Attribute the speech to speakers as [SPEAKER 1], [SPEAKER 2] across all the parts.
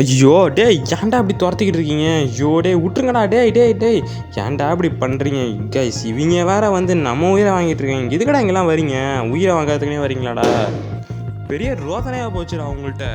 [SPEAKER 1] ஐயோ டேய் ஏன்டா இப்படி துரத்திக்கிட்டு இருக்கீங்க? ஐயோ டேய் விட்டுருங்கடா. டேய் ஏன்டா இப்படி பண்ணுறீங்க கைஸ்? இவங்க வேற வந்து நம்ம உயிரை வாங்கிட்டு இருக்காங்க. இதுக்கடா இங்கெல்லாம் வரீங்க? உயிரை வாங்கிறதுக்குனே வரீங்களாடா? பெரிய ரோதனையாக போச்சுடா உங்கள்கிட்ட.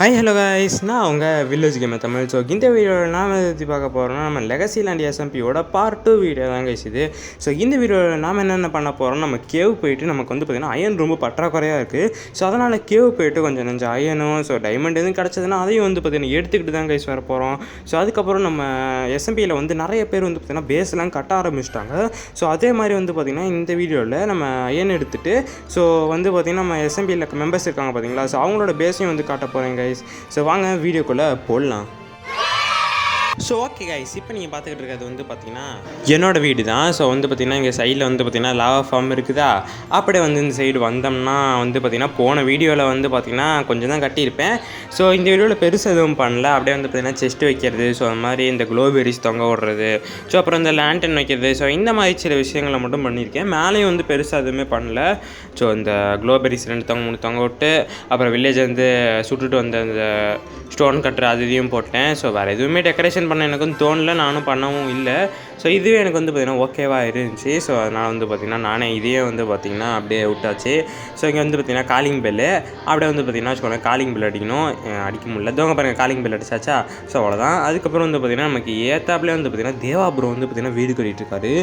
[SPEAKER 1] ஹாய் ஹலோ கைஸ், நான் உங்கள் வில்லேஜ் கேம் தமிழ். ஸோ இந்த வீடியோவில் நாம் பற்றி பார்க்க போகிறோம்னா நம்ம லெகசிலேண்ட் எஸ்எம்பியோட பார்ட் 2 வீடியோ தான் கைஸ் இது. ஸோ இந்த வீடியோவில் நாம் என்னென்ன பண்ண போகிறோம், நம்ம கேவ் போயிட்டு நமக்கு வந்து பார்த்திங்கன்னா அயன் ரொம்ப பற்றாக்குறையாக இருக்குது. ஸோ அதனால் கேவ் போயிட்டு கொஞ்சம் அயனும் ஸோ டைமண்ட் எதுவும் கிடச்சதுன்னா அதையும் வந்து பார்த்திங்கன்னா எடுத்துக்கிட்டு தான் கைஸ் வர போகிறோம். ஸோ அதுக்கப்புறம் நம்ம எஸ்எம்பியில் வந்து நிறைய பேர் வந்து பார்த்திங்கன்னா பேஸ்லாம் கட்ட ஆரம்பிச்சிட்டாங்க. ஸோ அதே மாதிரி வந்து பார்த்திங்கன்னா இந்த வீடியோவில் நம்ம அயன் எடுத்துகிட்டு ஸோ வந்து பார்த்திங்கன்னா நம்ம எஸ்எம்பியில் மெம்பர்ஸ் இருக்காங்க பார்த்திங்களா, ஸோ அவங்களோட பேஸையும் வந்து காட்ட போகிறேன் கைஸ். ஸோ வாங்க வீடியோக்குள்ளே போடலாம். ஸோ ஓகே கைஸ், இப்போ நீங்கள் பார்த்துக்கிட்டு இருக்கிறது வந்து பார்த்திங்கன்னா என்னோடய வீடு தான். ஸோ வந்து பார்த்திங்கன்னா இங்கே சைடில் வந்து பார்த்திங்கன்னா லாவா ஃபார்ம் இருக்குதா, அப்படியே வந்து இந்த சைடு வந்தோம்னா வந்து பார்த்திங்கன்னா போன வீடியோவில் வந்து பார்த்திங்கன்னா கொஞ்சம் தான் கட்டியிருப்பேன். ஸோ இந்த வீடியோவில் பெருசாக எதுவும் பண்ணல. அப்படியே வந்து பார்த்திங்கன்னா செஸ்ட் வைக்கிறது, ஸோ அந்த மாதிரி இந்த க்ளோபெரிஸ் தொங்க விடுறது, ஸோ அப்புறம் இந்த லேண்டன் வைக்கிறது, ஸோ இந்த மாதிரி சில விஷயங்களை மட்டும் பண்ணியிருக்கேன். மேலேயும் வந்து பெருசாக எதுவுமே பண்ணல. ஸோ இந்த க்ளோபெரிஸ் 2 தொங்க விட்டு அப்புறம் வில்லேஜ் வந்து சுட்டுட்டு வந்த அந்த ஸ்டோன் கட்டுற அதையும் போட்டேன். ஸோ வேறு எதுவுமே டெக்கரேஷன் பண்ண எனக்கு வந்து தோணலை, நானும் பண்ணவும் இல்லை. ஸோ இதுவே எனக்கு வந்து பார்த்திங்கன்னா ஓகேவாக இருந்துச்சு. ஸோ அதனால் வந்து பார்த்திங்கன்னா நானே இதையே வந்து பார்த்திங்கன்னா அப்படியே விட்டாச்சு. ஸோ இங்கே வந்து பார்த்திங்கன்னா காலிங் பெல்லு, அப்படியே வந்து பார்த்திங்கன்னா வச்சுக்கோங்க காலிங் பெல் அடிக்கணும், அடிக்க முடியல. தோங்க பாருங்கள் காலிங் பெல் அடிச்சாச்சா. ஸோ அவ்வளோதான். அதுக்கப்புறம் வந்து பார்த்திங்கன்னா நமக்கு ஏத்தாப்புலேயே வந்து பார்த்திங்கன்னா தேவா ப்ரோ வந்து பார்த்திங்கன்னா வீடு கட்டிகிட்டு இருக்காரு.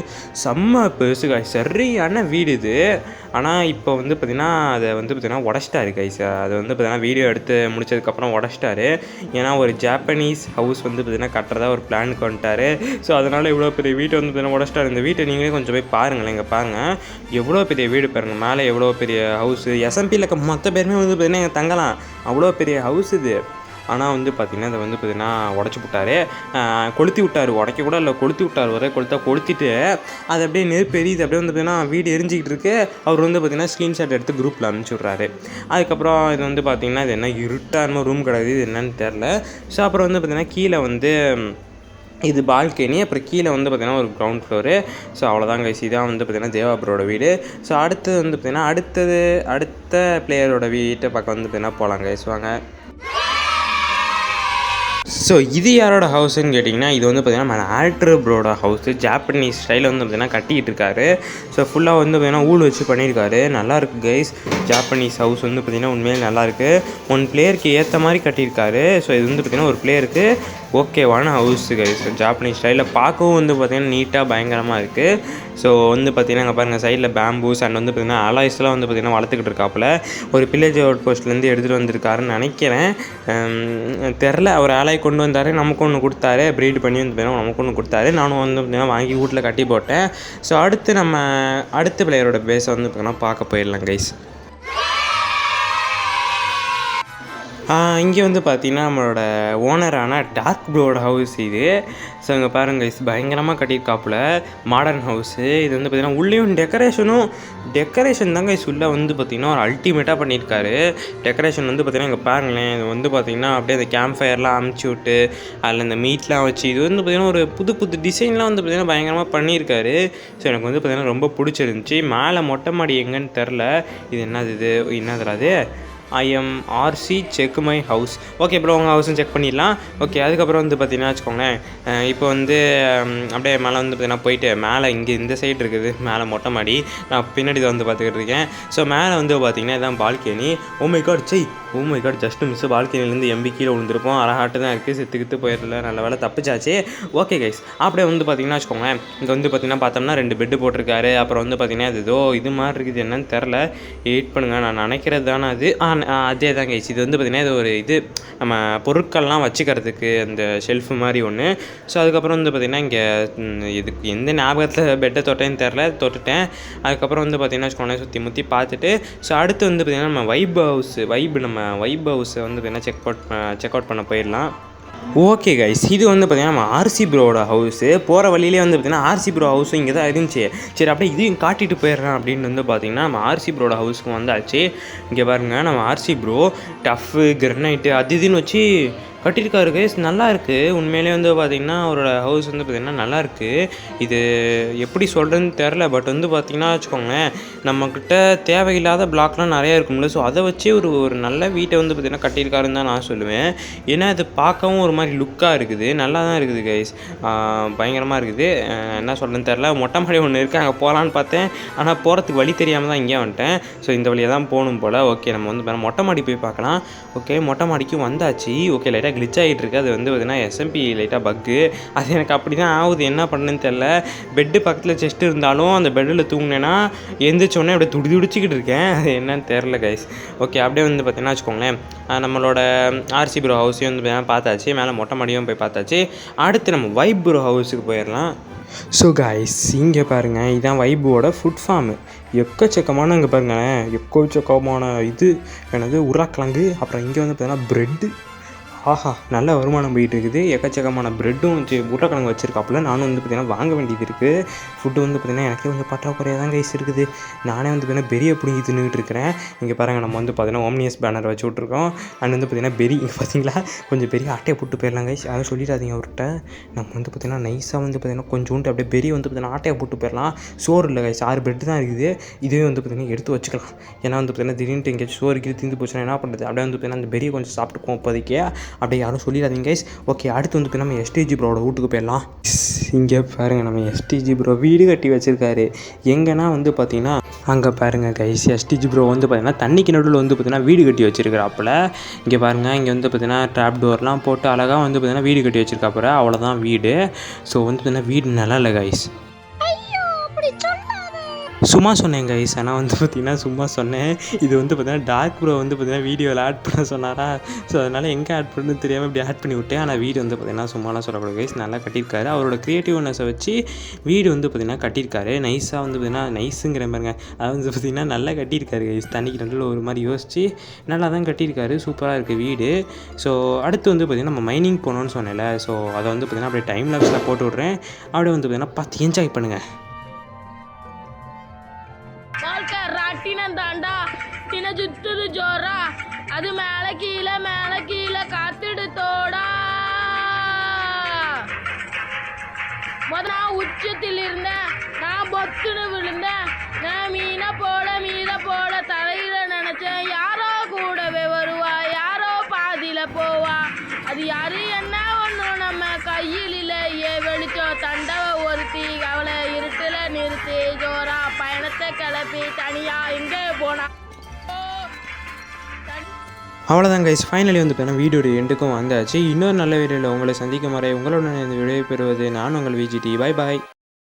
[SPEAKER 1] செம்ம பெருசு கைஸ், சரியான வீடு இது. ஆனால் இப்போ வந்து பார்த்திங்கன்னா அதை வந்து பார்த்திங்கன்னா உடச்சிட்டாரு கைஸ். அது வந்து பார்த்திங்கன்னா வீடியோ எடுத்து முடிச்சதுக்கப்புறம் உடச்சிட்டாரு. ஏன்னா ஒரு ஜாப்பனீஸ் ஹவுஸ் வந்து பார்த்திங்கன்னா கட்டுறதா ஒரு பிளானுக்கு வந்துட்டார். ஸோ அதனால் இவ்வளோ பெரிய வீட்டை வந்து பார்த்திங்கன்னா உடச்சிட்டாரு. இந்த வீட்டை நீங்களே கொஞ்சம் போய் பாருங்களேன். இங்கே பாருங்கள் எவ்வளோ பெரிய வீடு பாருங்கள், மேலே எவ்வளோ பெரிய ஹவுஸு. எஸ்எம்பியில் இருக்க மொத்த பேருமே வந்து பார்த்திங்கன்னா இங்கே தங்கலாம், அவ்வளோ பெரிய ஹவுஸ் இது. ஆனால் வந்து பார்த்திங்கன்னா அதை வந்து பார்த்திங்கன்னா உடச்சி விட்டார், கொளுத்தி விட்டார். உடைக்க கூட இல்லை, கொளுத்தி விட்டார். ஒரே கொளுத்திட்டு அது அப்படியே நெருப்பு எரியுது. அப்படியே வந்து பார்த்திங்கன்னா வீடு எரிஞ்சிக்கிட்டு இருக்கு. அவர் வந்து பார்த்திங்கன்னா ஸ்க்ரீன்ஷாட் எடுத்து குரூப்பில் அனுப்பிச்சி விட்றாரு. அதுக்கப்புறம் இது வந்து பார்த்திங்கன்னா இது என்ன இருட்டான ரூம் கிடையாது, இது என்னன்னு தெரில. ஸோ அப்புறம் வந்து பார்த்திங்கன்னா கீழே வந்து இது பால்கனி, அப்புறம் கீழே வந்து பார்த்திங்கன்னா ஒரு கிரவுண்ட் ஃப்ளோரு. ஸோ அவ்வளோதான் கைஸ், இதான் வந்து பார்த்திங்கன்னா தேவா ப்ரோட வீடு. ஸோ அடுத்தது வந்து பார்த்திங்கன்னா அடுத்த பிளேயரோட வீட்டை பார்க்க வந்து பார்த்திங்கன்னா போகலாம் கைஸ், வாங்க. ஸோ இது யாரோட ஹவுஸ்ன்னு கேட்டிங்கன்னா இது வந்து பார்த்திங்கன்னா நம்ம ஆல்ட்ரு ப்ரோட ஹவுஸு. ஜாப்பனீஸ் ஸ்டைலில் வந்து பார்த்திங்கன்னா கட்டிகிட்டு இருக்காரு. ஸோ ஃபுல்லாக வந்து பார்த்திங்கன்னா ஊழ் வச்சு பண்ணியிருக்காரு. நல்லாயிருக்கு கைஸ், ஜாப்பனீஸ் ஹவுஸ் வந்து பார்த்திங்கன்னா உண்மையிலே நல்லாயிருக்கு. 1 பிளேயருக்கு ஏற்ற மாதிரி கட்டியிருக்காரு. ஸோ இது வந்து பார்த்திங்கன்னா ஒரு பிளேயருக்கு ஓகேவான ஹவுஸு கைஸ். ஜாப்பனீஸ் ஸ்டைலில் பார்க்கவும் வந்து பார்த்திங்கன்னா நீட்டாக பயங்கரமாக இருக்குது. ஸோ வந்து பார்த்திங்கன்னா அங்கே பாருங்கள் சைடில் பேம்பூஸ் அண்ட் வந்து பார்த்திங்கன்னா அலாய்ஸ்லாம் வந்து பார்த்திங்கன்னா வளர்த்துக்கிட்டு இருக்காப்புல. ஒரு வில்லேஜ் அவுட் போஸ்ட்லேருந்து எடுத்துகிட்டு வந்திருக்காருன்னு நினைக்கிறேன், தெரில. அவர் ஆலாய் கொண்டு வந்தார், நமக்கு ஒன்று கொடுத்தாரு, ப்ரீட் பண்ணி வந்து பார்த்திங்கன்னா நமக்கு ஒன்று கொடுத்தாரு. நானும் வந்து பார்த்திங்கன்னா வாங்கி வீட்டில் கட்டி போட்டேன். ஸோ அடுத்த பிளேயரோட பேஸை வந்து பார்த்திங்கன்னா பார்க்க போயிடலாம் கைஸ். இங்கே வந்து பார்த்திங்கன்னா நம்மளோட ஓனரான டார்க் ப்ரோட ஹவுஸ் இது. ஸோ இங்கே பாருங்கள் கைஸ், பயங்கரமாக கட்டியிருக்காப்புல மாடர்ன் ஹவுஸு. இது வந்து பார்த்திங்கன்னா உள்ளேயும் டெக்கரேஷன் தாங்க கைஸ். உள்ளே வந்து பார்த்திங்கன்னா ஒரு அல்டிமேட்டாக பண்ணியிருக்காரு. டெக்கரேஷன் வந்து பார்த்திங்கன்னா இங்கே பாருங்களேன், இது வந்து பார்த்திங்கன்னா அப்படியே அந்த கேம்ப் ஃபயர்லாம் அமுச்சு விட்டு அதில் இந்த மீட்லாம் வச்சு இது வந்து பார்த்திங்கன்னா ஒரு புது டிசைன்லாம் வந்து பார்த்திங்கன்னா பயங்கரமாக பண்ணியிருக்காரு. ஸோ எனக்கு வந்து பார்த்திங்கன்னா ரொம்ப பிடிச்சிருந்துச்சி. மேலே மொட்டை மாடி எங்கன்னு தெரில, இது என்னது IMRC check my house. Okay bro, உங்கள் ஹவுஸும் செக் பண்ணிடலாம். ஓகே, அதுக்கப்புறம் வந்து பார்த்திங்கன்னா வச்சுக்கோங்களேன், இப்போ வந்து அப்படியே மேலே வந்து பார்த்திங்கன்னா போயிட்டு மேலே இங்கே இந்த சைடு இருக்குது மேலே மொட்டை மாடி, நான் பின்னாடி வந்து பார்த்துக்கிட்டு இருக்கேன். ஸோ மேலே வந்து பார்த்திங்கன்னா இதான் balcony. Oh my god just miss, பால்கனிலேருந்து எம்பி கீழே விழுந்திருப்போம். அழகாட்டு தான் இருக்குது, செத்துக்கிட்டு போயிடல, நல்ல வேலை தப்பிச்சாச்சு. ஓகே கைஸ், அப்படியே வந்து பார்த்திங்கன்னா வச்சுக்கோங்களேன், இங்கே வந்து பார்த்திங்கன்னா பார்த்தோம்னா 2 பெட்டு போட்டிருக்காரு. அப்புறம் வந்து பார்த்திங்கன்னா அது ஏதோ இது மாதிரி இருக்குது, என்னன்னு தெரில, வெயிட் பண்ணுங்கள், நான் நினைக்கிறது தானே அது. அதே தான் கைஸ், இது வந்து பார்த்திங்கன்னா இது ஒரு இது நம்ம பொருட்கள்லாம் வச்சுக்கிறதுக்கு அந்த ஷெல்ஃபு மாதிரி ஒன்று. ஸோ அதுக்கப்புறம் வந்து பார்த்திங்கன்னா இங்கே இதுக்கு எந்த ஞாபகத்தில் பெட்டை தொட்டேன்னு தெரில, தொட்டுட்டேன். அதுக்கப்புறம் வந்து பார்த்திங்கன்னா வச்சுக்கோங்களேன் சுற்றி முற்றி பார்த்துட்டு ஸோ அடுத்து வந்து பார்த்திங்கன்னா நம்ம வைப் ஹவுஸை வந்து பார்த்திங்கன்னா செக் அவுட் பண்ண போயிடலாம். ஓகே கைஸ், இது வந்து பார்த்திங்கன்னா நம்ம ஆர்சி ப்ரோட ஹவுஸு. போகிற வழியிலே வந்து பார்த்திங்கன்னா ஆர்சி ப்ரோ ஹவுஸும் இங்கே தான் இருந்துச்சு. சரி அப்படியே இதையும் காட்டிட்டு போயிடுறேன் அப்படின்னு வந்து பார்த்திங்கன்னா நம்ம ஆர்சி ப்ரோட ஹவுஸுக்கு வந்தாச்சு. இங்கே பாருங்கள், நம்ம ஆர்சி ப்ரோ டஃப்பு கிரனைட்டு அது இதுன்னு வச்சு கட்டியிருக்காரு கைஸ். நல்லா இருக்குது உண்மையிலே வந்து பார்த்திங்கன்னா அவரோட ஹவுஸ் வந்து பார்த்திங்கன்னா நல்லாயிருக்கு. இது எப்படி சொல்கிறதுன்னு தெரில. பட் வந்து பார்த்திங்கன்னா வச்சுக்கோங்களேன், நம்மக்கிட்ட தேவையில்லாத பிளாக்லாம் நிறையா இருக்கும்ல. ஸோ அதை வச்சு ஒரு நல்ல வீட்டை வந்து பார்த்திங்கன்னா கட்டியிருக்காருன்னு தான் நான் சொல்லுவேன். ஏன்னா அது பார்க்கவும் ஒரு மாதிரி லுக்காக இருக்குது. நல்லா தான் இருக்குது கைஸ். பயங்கரமாக இருக்குது. என்ன சொல்கிறேன்னு தெரில. மொட்டை மாடி ஒன்று இருக்குது, அங்கே போகலான்னு பார்த்தேன். ஆனால் போகிறதுக்கு வழி தெரியாமல் தான் இங்கே வந்துட்டேன். ஸோ இந்த வழியாக தான் போகணும் போல். ஓகே, நம்ம வந்து மொட்டை மாடி போய் பார்க்கலாம். ஓகே, மொட்டை மாடிக்கு வந்தாச்சு. ஓகே, லைட்டாக கிளிச் ஆகிட்டு இருக்குது. அது வந்து பார்த்திங்கன்னா எஸ்எம்பி லைட்டாக பக்கு. அது எனக்கு அப்படி தான் ஆகுது, என்ன பண்ணுன்னு தெரில. பெட்டு பக்கத்தில் செஸ்ட் இருந்தாலும் அந்த பெட்டில் தூங்கினேன்னா எந்திரிச்சோடனே அப்படியே துடிச்சிக்கிட்டு இருக்கேன். அது என்னன்னு தெரில கைஸ். ஓகே, அப்படியே வந்து பார்த்திங்கன்னா வச்சுக்கோங்களேன், நம்மளோட ஆர்சி ப்ரோ ஹவுஸையும் வந்து பார்த்தாச்சு. மேலே மொட்டை மாடியும் போய் பார்த்தாச்சு. அடுத்து நம்ம வைப் ப்ரோ ஹவுஸுக்கு போயிடலாம். ஸோ கைஸ், இங்கே பாருங்கள், இதுதான் வைபோட ஃபுட் ஃபார்மு. எக்கச்சக்கமான இங்கே பாருங்களேன், எக்கச்சக்கமான இது என்னது உருளைக்கிழங்கு. அப்புறம் இங்கே வந்து பார்த்தீங்கன்னா ப்ரெட்டு. ஆஹா, நல்ல வருமானம் போயிட்டு இருக்குது. எக்கச்சக்கமான ப்ரெட்டும் வச்சு உருளைக்கிழங்கு வச்சுருக்காப்புல. நானும் வந்து பார்த்திங்கன்னா வாங்க வேண்டியது இருக்குது. ஃபுட்டு வந்து பார்த்திங்கன்னா எனக்கே கொஞ்சம் பற்றாக்குறையாக தான் கைஸ் இருக்குது. நானே வந்து பார்த்திங்கன்னா பெரிய பிடிங்கி தின்னுக்கிட்டு இருக்கிறேன். இங்கே பாருங்கள், நம்ம வந்து பார்த்திங்கன்னா ஓம்னியஸ் பேனர் வச்சு விட்ருக்கோம். அண்ட் வந்து பார்த்திங்கன்னா பெரிய இங்கே பார்த்தீங்களா கொஞ்சம் பெரிய ஆட்டையை போட்டு போயிடலாம் கைஸ். அதை சொல்லிடாதீங்க அவர்கிட்ட. நம்ம வந்து பார்த்திங்கன்னா நைஸாக வந்து பார்த்திங்கன்னா கொஞ்சோண்டு அப்படியே பெரிய வந்து பார்த்திங்கன்னா ஆட்டையை போட்டு போயிடலாம். சோறு இல்லை கைஸ், 6 பெட்டு தான் இருக்குது. இதுவே வந்து பார்த்திங்கன்னா எடுத்து வச்சுக்கலாம். ஏன்னா வந்து பார்த்திங்கன்னா திடீர்னு எங்கேயாச்சும் சோறு கீழே தீர்ந்து போச்சுன்னா என்ன பண்ணுறது? அப்படியே வந்து பார்த்திங்கன்னா அந்த பெரிய கொஞ்சம் சாப்பிட்டுப்போம் இப்போதைக்கே. அப்படியே யாரும் சொல்லிடாதீங்க கைஸ். ஓகே, அடுத்து வந்து இப்போ நம்ம எஸ்டிஜி ப்ரோட வீட்டுக்கு போயிடலாம். இங்கே பாருங்கள், நம்ம எஸ்டிஜி ப்ரோ வீடு கட்டி வச்சுருக்காரு. எங்கன்னா வந்து பார்த்திங்கன்னா அங்கே பாருங்கள் கைஸ், எஸ்டிஜி ப்ரோ வந்து பார்த்திங்கன்னா தண்ணிக்கு நடுவில் வந்து பார்த்திங்கன்னா வீடு கட்டி வச்சுருக்கிறாப்புல. இங்கே பாருங்கள், இங்கே வந்து பார்த்திங்கன்னா ட்ராப் டோர்லாம் போட்டு அழகாக வந்து பார்த்திங்கன்னா வீடு கட்டி வச்சுருக்காப்புல. அவ்வளோதான் வீடு. ஸோ வந்து பார்த்திங்கன்னா வீடு நல்லா இல்லை கைஸ். சும்மா சொன்னேன் கைஸ். ஆனால் வந்து பார்த்திங்கன்னா சும்மா சொன்னேன். இது வந்து பார்த்திங்கன்னா டார்க் ப்ரோ வந்து பார்த்திங்கன்னா வீடியோவில் ஆட் பண்ண சொன்னாரா. ஸோ அதனால் எங்கே ஆட் பண்ணணும்னு தெரியாமல் இப்படி ஆட் பண்ணி விட்டேன். ஆனால் வீடு வந்து பார்த்திங்கன்னா சும்மாலாம் சொல்லக்கூடாது கைஸ், நல்லா கட்டியிருக்காரு. அவரோட க்ரியேட்டிவ்னஸை வச்சு வீடு வந்து பார்த்திங்கன்னா கட்டியிருக்காரு. நைஸாக வந்து பார்த்திங்கன்னா நைஸுங்கிற பாருங்க, அது வந்து பார்த்திங்கன்னா நல்லா கட்டியிருக்காரு கைஸ். தண்ணிக்கு நடுவில் ஒரு மாதிரி யோசிச்சு நல்லா தான் கட்டியிருக்காரு. சூப்பராக இருக்குது வீடு. ஸோ அடுத்து வந்து பார்த்திங்கன்னா நம்ம மைனிங் போகணுன்னு சொன்னேன்ல. ஸோ அதை வந்து பார்த்திங்கன்னா அப்படியே டைம் லாப்ஸில் போட்டு விட்றேன். அப்படியே வந்து பார்த்திங்கன்னா பார்த்து என்ஜாய் பண்ணுங்கள்.
[SPEAKER 2] தாண்டா தின சுத்துது ஜோரா, அது மேல கீழே காத்துடு தோடா. நான் உச்சத்தில் இருந்தேன், நான் பொத்துன்னு விழுந்தேன். நான் மீத போல தலையில நினைச்சேன். யாரோ கூடவே வருவா, யாரோ பாதியில போவா. அது யாரு என்ன ஒண்ணும் நம்ம கையில் இல்லையே. வெளிச்சம் தண்டவ ஒருத்தி, அவளை இருட்டுல நிறுத்தி ஜோரா பயணத்தை கிளப்பி தனியா எங்கே போனா.
[SPEAKER 1] அவ்வளோதான் கைஸ், ஃபைனலி வந்து பார்த்தீங்கன்னா வீடியோட எண்டுக்கும் வந்தாச்சு. இன்னொரு நல்ல வீடியோவில் உங்களை சந்திக்கும் வரை உங்களுடன் இந்த விடைபெறுவது நான் உங்கள் விஜிடி. பாய் பாய்.